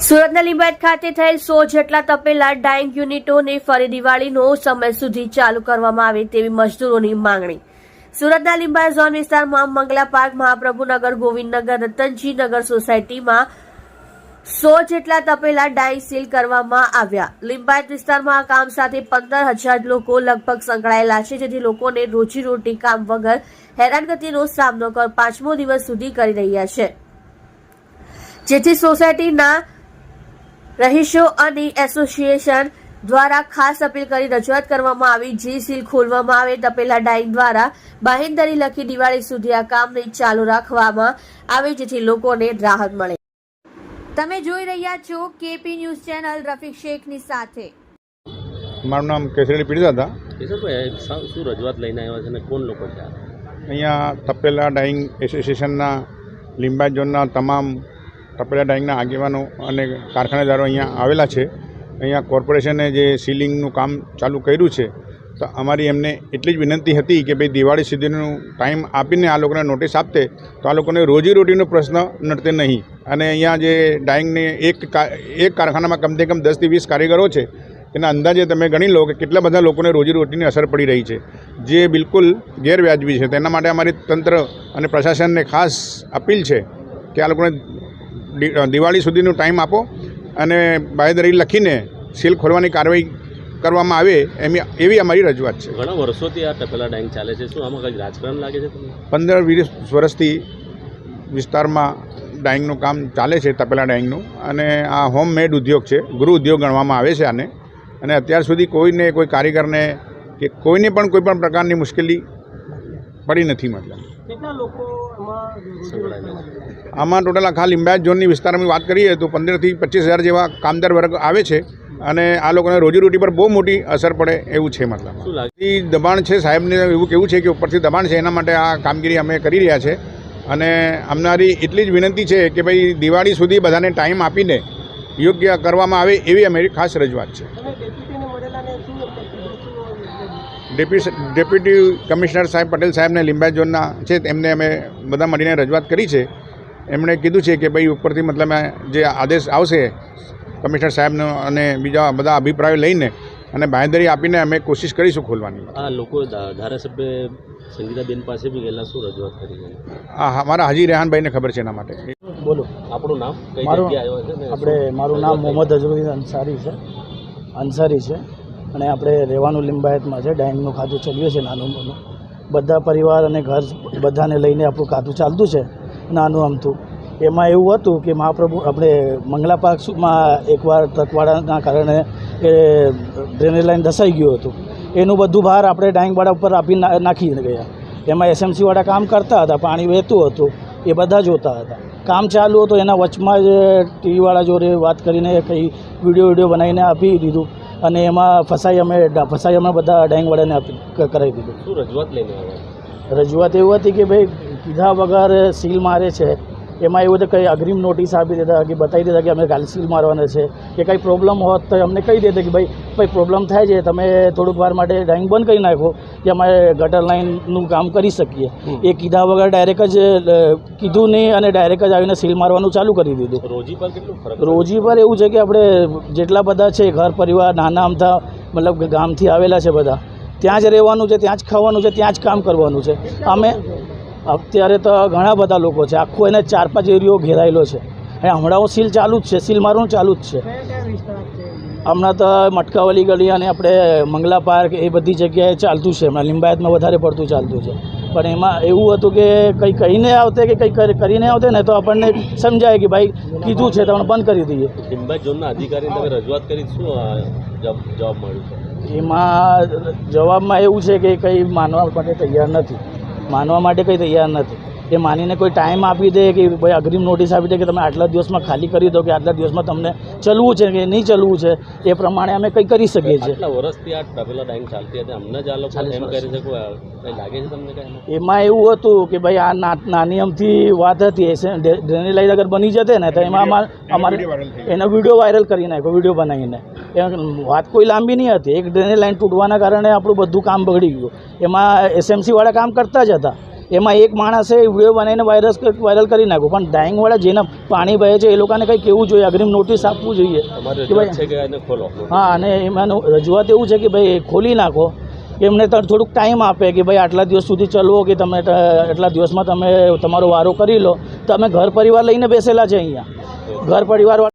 સુરતના લિંબાયત ખાતે થયેલ 100 જેટલા તપેલા ડાઇંગ યુનિટોને ફરી દિવાળીનો સમય સુધી ચાલુ કરવામાં આવે તેવી મજદૂરોની માંગણી। સુરતના લિંબાયત ઝોન વિસ્તારમાં મંગલા પાર્ક, મહાપ્રભુનગર, ગોવિંદનગર, રતનજી નગર સોસાયટીમાં 100 જેટલા તપેલા ડાઇંગ સીલ કરવામાં આવ્યા। લિંબાયત વિસ્તારમાં આ કામ સાથે 15,000 લોકો લગભગ સંકળાયેલા છે, જેથી લોકોને રોજીરોટી કામ વગર હેરાનગતિનો સામનો 5મો દિવસ સુધી કરી રહ્યા છે, જેથી સોસાયટીના રહીશો અને એસોસિએશન દ્વારા ખાસ અપીલ કરી રજૂઆત કરવામાં આવી જે સીલ ખોલવામાં આવે। તપેલા ડાઇંગ દ્વારા બાહેંધરી લખી દિવાળી સુધી આ કામને ચાલુ રાખવામાં આવે, જેથી લોકોને રાહત મળે। તમે જોઈ રહ્યા છો કેપી ન્યૂઝ ચેનલ, રફીક શેખની સાથે। મારું નામ કેસરી પીડિતા હતા। કેશરભાઈ, શું રજૂઆત લઈને આવ્યા છે અને કોણ લોકો છે? અહીંયા તપેલા ડાઇંગ એસોસિએશનના લિંબાયત ઝોનના તમામ તપેલા ડાઇંગના આગેવાનો અને કારખાનેદારો અહીંયા આવેલા છે। અહીંયા કોર્પોરેશને જે સીલિંગનું કામ ચાલુ કર્યું છે, તો અમારી એમને એટલી જ વિનંતી હતી કે ભાઈ દિવાળી સુધીનું ટાઈમ આપીને આ લોકોને નોટિસ આપતે તો આ લોકોને રોજીરોટીનો પ્રશ્ન નડતે નહીં। અને અહીંયા જે ડાઇંગને એક કારખાનામાં કમસે કમ 10 થી 20 કારીગરો છે, એના અંદાજે તમે ગણી લો કે કેટલા બધા લોકોને રોજીરોટીની અસર પડી રહી છે, જે બિલકુલ ગેરવ્યાજબી છે। તેના માટે અમારી તંત્ર અને પ્રશાસનને ખાસ અપીલ છે કે આ લોકોને દિવાળી સુધીનો ટાઈમ આપો અને બાંહેધરી લખીને સીલ ખોલવાની કાર્યવાહી કરવામાં આવે એવી અમારી રજૂઆત છે। ઘણા વર્ષોથી આ તપેલા ડાઇંગ ચાલે છે, શું આમાં કંઈ રાજકારણ લાગે છે તમને? 15-20 વર્ષથી વિસ્તારમાં ડાઇંગનું કામ ચાલે છે, તપેલા ડાઇંગનું, અને આ હોમમેડ ઉદ્યોગ છે, ગૃહ ઉદ્યોગ ગણવામાં આવે છે આને। અને અત્યાર સુધી કોઈને કોઈ કારીગરને કે કોઈને પણ કોઈ પણ પ્રકારની મુશ્કેલી પડી નથી। મતલબ કેટલા લોકો આમાં ટોટલ આખા લિંબાયત ઝોનની વિસ્તારની વાત કરીએ તો 15 થી 25,000 જેવા કામદાર વર્ગ આવે છે, અને આ લોકોને રોજીરોટી પર બહુ મોટી અસર પડે એવું છે। મતલબ શું લાગે? દબાણ છે સાહેબને, એવું કેવું છે કે ઉપરથી દબાણ છે, એના માટે આ કામગીરી અમે કરી રહ્યા છે। અને અમારી એટલી જ વિનંતી છે કે ભાઈ દિવાળી સુધી બધાને ટાઈમ આપીને યોગ્ય કરવામાં આવે એવી અમારી ખાસ રજૂઆત છે। ડેપ્યુટી કમિશનર સાહેબ પટેલ સાહેબને લિંબાયત ઝોનના છે, એમને અમે બધા મળીને રજૂઆત કરી છે। એમણે કીધું છે કે ભાઈ ઉપરથી મતલબ જે આદેશ આવશે કમિશનર સાહેબનો અને બીજા બધા અભિપ્રાયો લઈને અને બાંહેધરી આપીને અમે કોશિશ કરીશું ખોલવાની। આ લોકો ધારાસભ્ય સંગીતાબેન પાસે બી ગયેલા, શું રજૂઆત કરી છે? અમારા હાજી રેહાનભાઈને ખબર છે એના માટે। બોલો, આપણું નામ? કઈ જગ્યાએ આવ્યો છે? મારું નામ મોહમ્મદ અઝહરુદ્દીન અંસારી છે અને આપણે રહેવાનું લિંબાયતમાં છે। ડાઇંગનું ખાતું ચલાવીએ છીએ, નાનું મોટું બધા પરિવાર અને ઘર બધાને લઈને આપણું ખાતું ચાલતું છે નાનું અમથું। એમાં એવું હતું કે મહાપ્રભુ આપણે મંગલા પાર્કમાં એકવાર ટ્રકવાળાના કારણે એ ડ્રેનેજ લાઈન ધસાઈ ગયું હતું, એનું બધું ભાર આપણે ડાઇંગવાળા ઉપર આપી નાખી ગયા। એમાં એસએમસીવાળા કામ કરતા હતા, પાણી વહેતું હતું, એ બધા જોતા હતા। કામ ચાલુ હતું, એના વચમાં જ ટીવીવાળા જોડે વાત કરીને કંઈ વિડીયો બનાવીને આપી દીધું, અને એમાં ફસાઈ અમે બધા ડાઇંગવાળાને કરાવી દીધું। શું રજૂઆત લઈને આવ્યા? રજૂઆત એવું હતી કે ભાઈ કીધા વગર સીલ મારે છે। એમાં એવું હતું કંઈ અગ્રિમ નોટિસ આપી દેતા કે બતાવી દેતા કે અમે કાલે સીલ મારવાના છે, કે કંઈ પ્રોબ્લેમ હોત તો અમને કહી દેતા કે ભાઈ પ્રોબ્લેમ થાય છે, તમે થોડુંક વાર માટે ડાઇંગ બંધ કરી નાખો કે અમે ગટર લાઇનનું કામ કરી શકીએ। એ કીધા વગર ડાયરેક્ટ જ કીધું નહીં અને ડાયરેક્ટ જ આવીને સીલ મારવાનું ચાલુ કરી દીધું। રોજી પર કેટલું ફરક? રોજી પર એવું છે કે આપણે જેટલા બધા છે ઘર પરિવાર નાના અમથા મતલબ ગામથી આવેલા છે બધા, ત્યાં જ રહેવાનું છે, ત્યાં જ ખાવાનું છે, ત્યાં જ કામ કરવાનું છે। અમે અત્યારે તો ઘણા બધા લોકો છે, આખો એને 4-5 એરિયો ઘેરાયેલો છે, અને હમણાં સીલ ચાલુ જ છે, સીલ મારવાનું ચાલુ જ છે। હમણાં તો મટકાવાલી ગલી અને આપણે મંગલા પાર્ક એ બધી જગ્યાએ ચાલતું છે, હમણાં લિંબાયતમાં વધારે પડતું ચાલતું છે। પણ એમાં એવું હતું કે કંઈ કહીને આવતે કે કંઈ કરીને આવતે ને તો આપણને સમજાય કે ભાઈ કીધું છે તો આપણે બંધ કરી દઈએ। લિંબાયત ઝોનના અધિકારીને તમે રજૂઆત કરી, શું જવાબ મળ્યું છે? એમાં જવાબમાં એવું છે કે કંઈ માનવા માટે તૈયાર નથી, માનવા માટે કંઈ તૈયાર નથી। એ માનીને કોઈ ટાઈમ આપી દે કે ભાઈ અગ્રિમ નોટિસ આપી દે કે તમે આટલા દિવસમાં ખાલી કરી દો, કે આટલા દિવસમાં તમને ચલવું છે કે નહીં ચલવું છે, એ પ્રમાણે અમે કંઈ કરી શકીએ છીએ। આટલા વર્ષથી આ તપેલા ડાઇંગ ચાલતી હતી, અમને જ આ લોકો એમ કરી શકો, કંઈ લાગે છે તમને? કંઈ એમાં એવું હતું કે ભાઈ આ નાની અમથી વાત હતી, ડ્રેનેજ લાઈન અગર બની જતે ને તો એમાં અમારે એનો વિડીયો વાયરલ કરી નાખ્યો, વિડીયો બનાવીને। વાત કોઈ લાંબી નહીં હતી, એક ડ્રેનેજ લાઈન તૂટવાના કારણે આપણું બધું કામ બગડી ગયું। એમાં એસએમસીવાળા કામ કરતા જ હતા, એમાં એક માણસે વિડીયો બનાવીને વાયરલ કરી નાખ્યો, પણ ડાઇંગવાળા જેના પાણી વહે છે એ લોકોને કંઈ કહેવું જોઈએ, અગ્રિમ નોટિસ આપવું જોઈએ તમારી કે રજૂઆત છે ભાઈ. કે એને ખોલો. હા, અને એમાં રજૂઆત એવું છે કે ભાઈ ખોલી નાખો, એમને થોડુંક ટાઈમ આપે કે ભાઈ આટલા દિવસ સુધી ચલવો કે તમે એટલા દિવસમાં તમે તમારો વારો કરી લો. તો અમે ઘર પરિવાર લઈને બેસેલા છે અહીંયા, ઘર પરિવાર